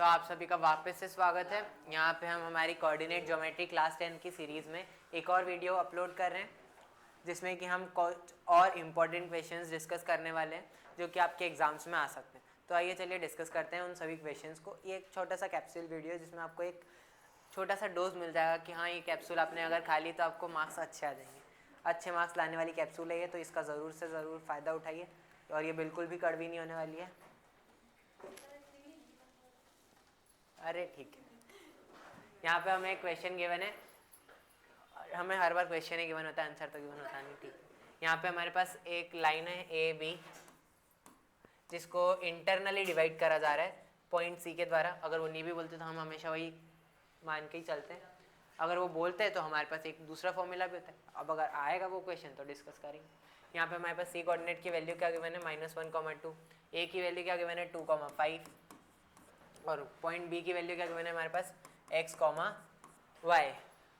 आप सभी का वापस से स्वागत है। यहाँ पे हम हमारी कोऑर्डिनेट ज्योमेट्री क्लास 10 की सीरीज़ में एक और वीडियो अपलोड कर रहे हैं, जिसमें कि हम कुछ और इम्पोर्टेंट क्वेश्चंस डिस्कस करने वाले हैं जो कि आपके एग्जाम्स में आ सकते हैं। तो आइए चलिए डिस्कस करते हैं उन सभी क्वेश्चंस को। ये एक छोटा सा कैप्सूल वीडियो है जिसमें आपको एक छोटा सा डोज मिल जाएगा कि हाँ, ये कैप्सूल आपने अगर खा ली तो आपको मार्क्स अच्छे आ जाएंगे। अच्छे मार्क्स लाने वाली कैप्सूल है ये, तो इसका ज़रूर से ज़रूर फ़ायदा उठाइए। और ये बिल्कुल भी कड़वी नहीं होने वाली है। अरे ठीक है, यहाँ पे हमें क्वेश्चन गिवन है, हमें हर बार क्वेश्चन ही गिवन होता है, आंसर तो गिवन होता नहीं। ठीक है, यहाँ पे हमारे पास एक लाइन है ए बी, जिसको इंटरनली डिवाइड करा जा रहा है पॉइंट सी के द्वारा। अगर वो नहीं भी बोलते तो हम हमेशा वही मान के ही चलते हैं। अगर वो बोलते हैं तो हमारे पास एक दूसरा फॉर्मूला भी होता है। अब अगर आएगा वो क्वेश्चन तो डिस्कस करेंगे। यहाँ पे हमारे पास सी कोऑर्डिनेट की वैल्यू क्या गिवन है, -1,2, ए की वैल्यू क्या गिवन है 2,5, और पॉइंट बी की वैल्यू क्या गिवन है हमारे पास x, y।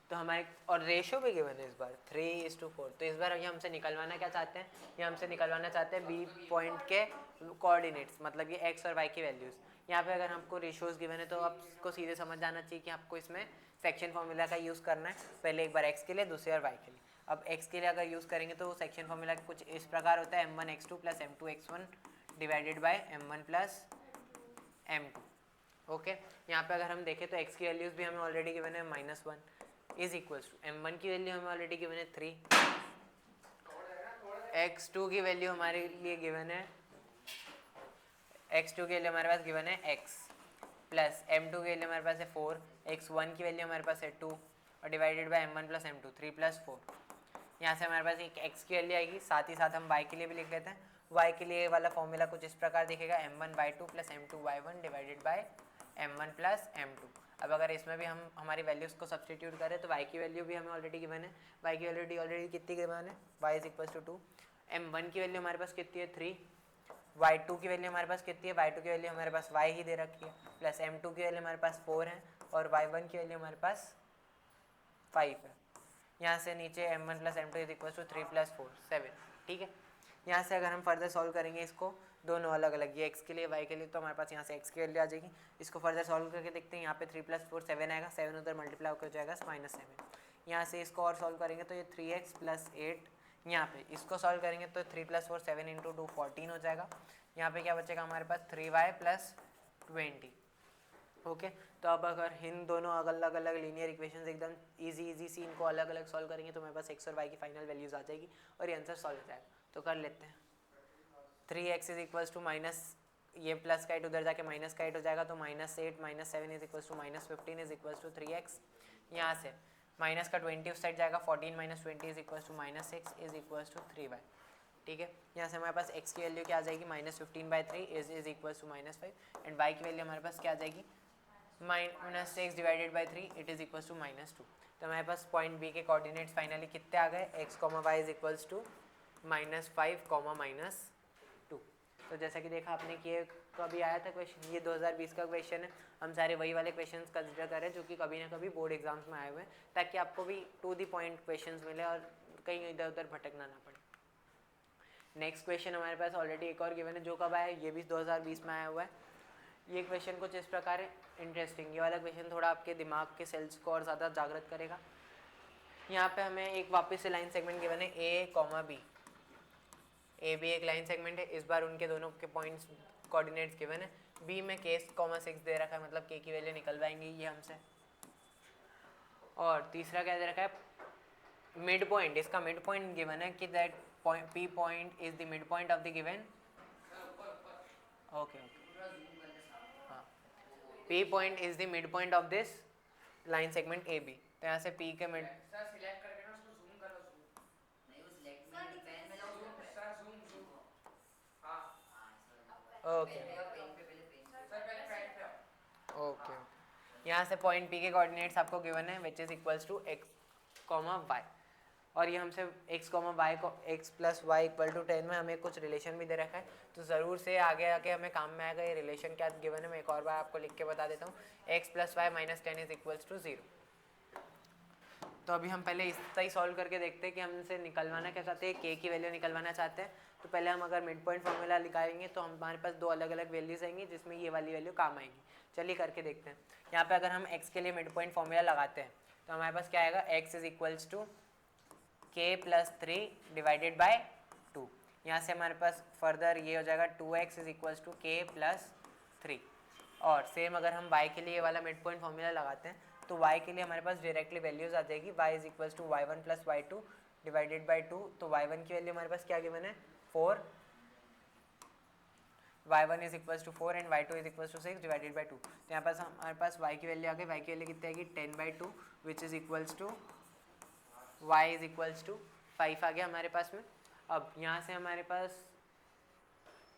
तो हमारे और रेशियो भी गिवन है इस बार 3:4। तो इस बार ये हमसे निकलवाना क्या चाहते हैं, ये हमसे निकलवाना चाहते हैं बी पॉइंट के कोऑर्डिनेट्स, मतलब ये x और y की वैल्यूज़। यहाँ पे अगर हमको रेशियोज गिवन है तो आपको सीधे समझ जाना चाहिए कि आपको इसमें सेक्शन फॉर्मूला का यूज़ करना है, पहले एक बार x के लिए, दूसरी बार y के लिए। अब x के लिए अगर यूज़ करेंगे तो सेक्शन फॉर्मूला कुछ इस प्रकार होता है, m1x2 + m2x1 divided by m1 + m2। Okay, यहाँ पे अगर हम देखें तो x की वैल्यूज़ भी हमें ऑलरेडी गिवन है -1 इज इक्वल्स टू m1 की वैल्यू हमें ऑलरेडी गिवन है 3, x2 की वैल्यू हमारे लिए गिवन है, x2 के लिए हमारे पास गिवन है x प्लस m2 के लिए हमारे पास है 4, x1 की वैल्यू हमारे पास है 2 और डिवाइडेड बाय m1 + m2 3 + 4। यहाँ से हमारे पास एक x की वैल्यू आएगी, साथ ही साथ हम y के लिए भी लिख लेते हैं। y के लिए वाला फॉर्मूला कुछ इस प्रकार दिखेगा, m1/2 + m2y1 divided by m1 + m2। अब अगर इसमें भी हम हमारी वैल्यूज़ को सब्सटीट्यूट करें तो y की वैल्यू भी हमें ऑलरेडी गिवन है। y की वैल्यू ऑलरेडी कितनी गिवन है, y = 2। m1 की वैल्यू हमारे पास कितनी है 3, y2 की वैल्यू हमारे पास कितनी है, y2 की वैल्यू हमारे पास y ही दे रखी है, प्लस m2 की वैल्यू हमारे पास 4 है और y1 की वैल्यू हमारे पास 5 है। यहाँ से नीचे m1 + m2 = 3 + 4 7। ठीक है, यहाँ से अगर हम फर्दर सॉल्व करेंगे इसको दोनों अलग अलग, ये x के लिए y के लिए, तो हमारे पास यहाँ से x की वैल्यू आ जाएगी। इसको फर्दर सॉल्व करके देखते हैं। यहाँ पे 3 + 4 7 आएगा, 7 उधर मल्टीप्लाई होकर हो जाएगा -7। यहाँ से इसको और सॉल्व करेंगे तो ये 3x + 8, यहाँ पे इसको सॉल्व करेंगे तो 3 + 4 7 × 2 14 हो जाएगा। यहाँ पे क्या बचेगा हमारे पास 3y + 20। ओके, तो अब अगर इन दोनों अलग अलग लीनियर इक्वेशंस एकदम इजी सी इनको अलग अलग सॉल्व करेंगे तो हमारे पास x और y की फाइनल वैल्यूज आ जाएगी और ये आंसर सॉल्व हो जाएगा। तो कर लेते हैं। 3x = माइनस, ये प्लस का 8 उधर जाके माइनस का 8 हो जाएगा, तो -8 - 7 = -15 = 3x। यहाँ से माइनस का 20 उस साइड जाएगा, 14 - 20 = -6 = 3y। ठीक है, यहाँ से हमारे पास x की वैल्यू क्या आ जाएगी, -15/3 इज -5, एंड y की वैल्यू हमारे पास क्या आ जाएगी, -6 divided by 3 it is equals to -2। तो हमारे पास पॉइंट बी के कोऑर्डिनेट्स फाइनली कितने आ गए, x, y is equals to -5, -2। तो जैसा कि देखा आपने कि ये कभी आया था क्वेश्चन, ये 2020 का क्वेश्चन है। हम सारे वही वाले क्वेश्चंस कंसिडर करें जो कि कभी ना कभी बोर्ड एग्जाम्स में आए हुए हैं, ताकि आपको भी टू द पॉइंट क्वेश्चंस मिले और कहीं इधर उधर भटकना ना पड़े। नेक्स्ट क्वेश्चन हमारे पास ऑलरेडी एक और गिवन है जो कब आया है, ये भी 2020 में आया हुआ है। ये क्वेश्चन कुछ इस प्रकार है, इंटरेस्टिंग। ये वाला क्वेश्चन थोड़ा आपके दिमाग के सेल्स को और ज़्यादा जागृत करेगा। यहाँ पे हमें एक वापस से लाइन सेगमेंट गिवन है a, b। ए बी एक लाइन सेगमेंट है, इस बार उनके दोनों के पॉइंट्स कोऑर्डिनेट्स गिवन है। बी में k, 6 दे रखा है, मतलब k की वैल्यू निकलवाएंगे ये हमसे। और तीसरा क्या दे रखा है, मिड पॉइंट। इसका मिड पॉइंट गिवन है कि that p point is the mid point of the given. Okay, हाँ, P point is the mid point of this line segment A B. तो यहाँ से P के मिड, सर सिलेक्ट करके ना उसको जूम करो, जूम नहीं, वो सिलेक्ट में पेन में लाओ, सर जूम जूम। हां ओके पेन पे, पहले पेन सर, पहले पेन पे आओ। ओके। यहाँ से पॉइंट P के कोऑर्डिनेट्स आपको गिवन है which is equals to x, y। और ये हमसे x, y को x + y = 10 में हमें कुछ रिलेशन भी दे रखा है, तो ज़रूर से आगे आके हमें काम में आएगा। ये रिलेशन क्या गिवन है मैं एक और बार आपको लिख के बता देता हूँ, x + y - 10 = 0। तो अभी हम पहले इसका ही सॉल्व करके देखते हैं कि हमसे निकलवाना क्या चाहते हैं, k की वैल्यू निकलवाना चाहते हैं। तो पहले हम अगर मिड पॉइंट फॉर्मूला निकालेंगे तो हमारे पास दो अलग अलग वैल्यूज आएंगी जिसमें ये वाली वैल्यू काम आएगी। चलिए करके देखते हैं। यहाँ पे अगर हम x के लिए मिड पॉइंट फॉर्मूला लगाते हैं तो हमारे पास क्या आएगा, x is equals to k plus 3 divided by 2। यहाँ से हमारे पास फर्दर ये हो जाएगा 2x is equals to k plus 3। और सेम अगर हम y के लिए वाला मिड पॉइंट फॉर्मूला लगाते हैं तो y के लिए हमारे पास डायरेक्टली वैल्यूज आ जाएगी, y is equals to y one plus y two divided by 2। तो y1 की वैल्यू हमारे पास क्या गिवन है 4, y1 is equals to 4 and y2 is equals to 6 divided by 2। तो यहाँ पास हमारे पास y की वैल्यू आ गई, y की वैल्यू कितनी आएगी 10/2 which is equals to y is equals to 5 आ गया हमारे पास में। अब यहाँ से हमारे पास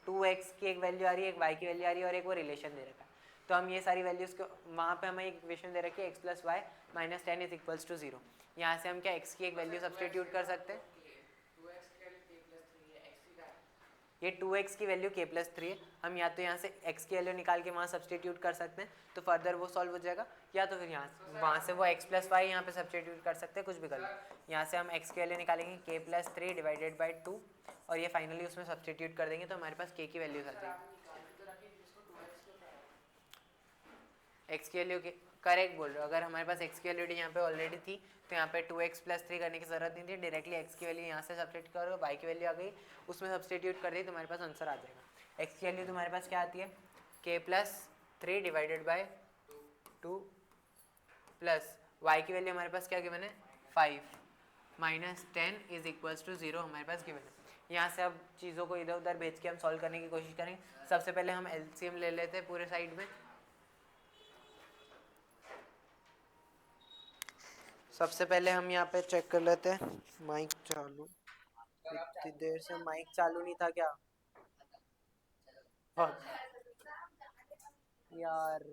2x की एक वैल्यू आ रही है, एक y की वैल्यू आ रही है और एक वो रिलेशन दे रखा है। तो हम ये सारी वैल्यूज को वहाँ पे हमें एक इक्वेशन दे रखी है x plus y minus 10 is equals to 0। यहाँ से हम क्या x की एक वैल्यू सब्सटीट्यूट कर सकते हैं, ये 2x की वैल्यू k प्लस 3 है, हम या तो यहाँ से x की वैल्यू निकाल के वहाँ सब्सटीट्यूट कर सकते हैं तो फर्दर वो सॉल्व हो जाएगा, या तो फिर यहाँ वहाँ से वो x प्लस वाई यहाँ पे सब्सटीट्यूट कर सकते हैं, कुछ भी कर लो। यहाँ से हम x की वैल्यू निकालेंगे k प्लस 3 डिवाइडेड बाई 2 और ये फाइनली उसमें सब्सटीट्यूट कर देंगे तो हमारे पास k की वैल्यू आ जाएगी। x की वैल्यू करेक्ट बोल रहे हो, अगर हमारे पास x की वैल्यू यहाँ पे ऑलरेडी थी तो यहाँ पे 2x प्लस 3 करने की जरूरत नहीं थी, डायरेक्टली x की वैल्यू यहाँ से सब्सटीट्यूट करो, y की वैल्यू आ गई उसमें सब्सटीट्यूट कर दी तो हमारे पास आंसर आ जाएगा। x की वैल्यू तुम्हारे पास क्या आती है k plus 3 divided by 2 plus y की वैल्यू हमारे पास क्या गिवन है 5 माइनस 10 इज इक्वल्स टू 0 हमारे पास गिवन है। यहाँ से अब चीज़ों को इधर उधर भेज के हम सॉल्व करने की कोशिश करेंगे। सबसे पहले हम एलसीएम ले लेते हैं पूरे साइड में। सबसे पहले हम यहाँ पे चेक कर लेते हैं माइक चालू, इतनी देर से माइक चालू नहीं था क्या? हाँ यार